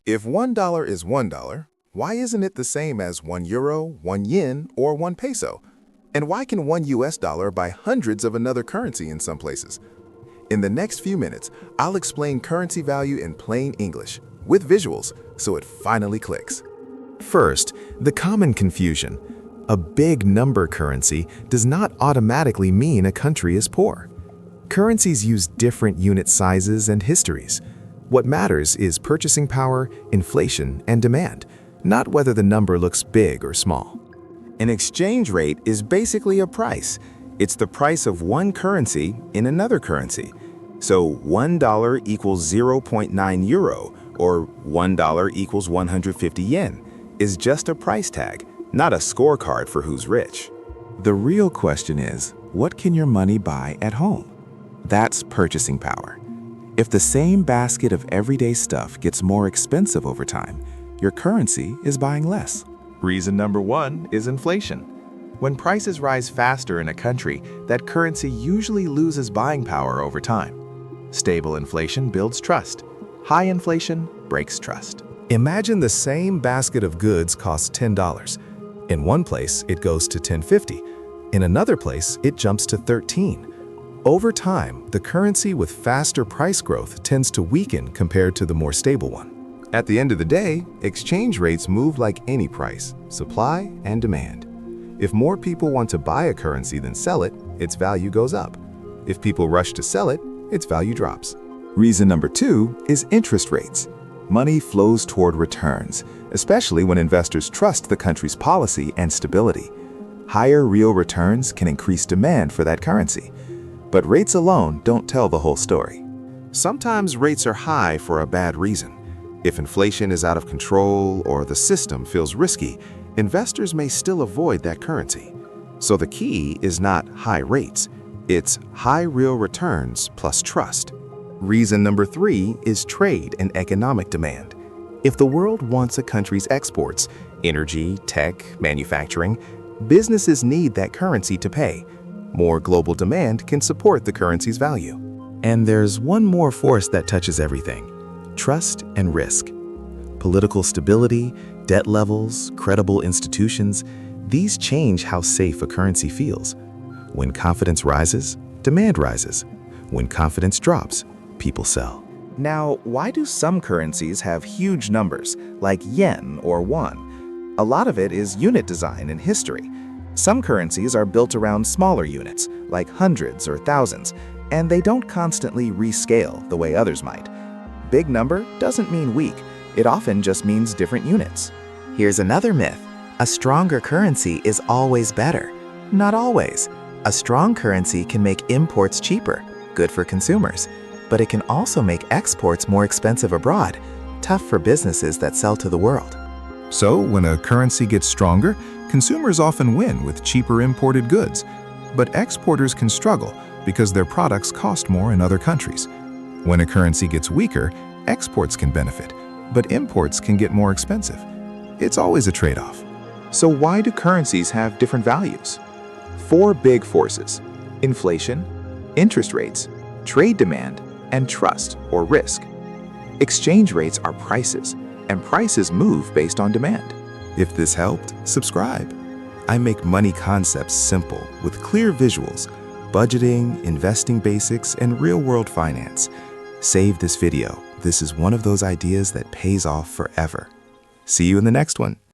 If $1 is $1, why isn't it the same as €1, 1 yen, or 1 peso? And why can $1 buy hundreds of another currency in some places? In the next few minutes, I'll explain currency value in plain English, with visuals, so it finally clicks. First, the common confusion. A big number currency does not automatically mean a country is poor. Currencies use different unit sizes and histories. What matters is purchasing power, inflation, and demand, not whether the number looks big or small. An exchange rate is basically a price. It's the price of one currency in another currency. So $1 equals 0.9 euro, or $1 equals 150 yen, is just a price tag, not a scorecard for who's rich. The real question is, what can your money buy at home? That's purchasing power. If the same basket of everyday stuff gets more expensive over time, your currency is buying less. Reason number 1 is inflation. When prices rise faster in a country, that currency usually loses buying power over time. Stable inflation builds trust. High inflation breaks trust. Imagine the same basket of goods costs $10. In one place, it goes to $10.50. In another place, it jumps to $13. Over time, the currency with faster price growth tends to weaken compared to the more stable one. At the end of the day, exchange rates move like any price, supply and demand. If more people want to buy a currency than sell it, its value goes up. If people rush to sell it, its value drops. Reason number 2 is interest rates. Money flows toward returns, especially when investors trust the country's policy and stability. Higher real returns can increase demand for that currency. But rates alone don't tell the whole story. Sometimes rates are high for a bad reason. If inflation is out of control or the system feels risky, investors may still avoid that currency. So the key is not high rates, it's high real returns plus trust. Reason number 3 is trade and economic demand. If the world wants a country's exports, energy, tech, manufacturing, businesses need that currency to pay. More global demand can support the currency's value. And there's one more force that touches everything: trust and risk. Political stability, debt levels, credible institutions, these change how safe a currency feels. When confidence rises, demand rises. When confidence drops, people sell. Now, why do some currencies have huge numbers, like yen or won? A lot of it is unit design and history. Some currencies are built around smaller units, like hundreds or thousands, and they don't constantly rescale the way others might. Big number doesn't mean weak. It often just means different units. Here's another myth. A stronger currency is always better. Not always. A strong currency can make imports cheaper, good for consumers, but it can also make exports more expensive abroad, tough for businesses that sell to the world. So, when a currency gets stronger, consumers often win with cheaper imported goods, but exporters can struggle because their products cost more in other countries. When a currency gets weaker, exports can benefit, but imports can get more expensive. It's always a trade-off. So why do currencies have different values? 4 big forces: inflation, interest rates, trade demand, and trust or risk. Exchange rates are prices, and prices move based on demand. If this helped, subscribe. I make money concepts simple with clear visuals, budgeting, investing basics, and real-world finance. Save this video. This is one of those ideas that pays off forever. See you in the next one.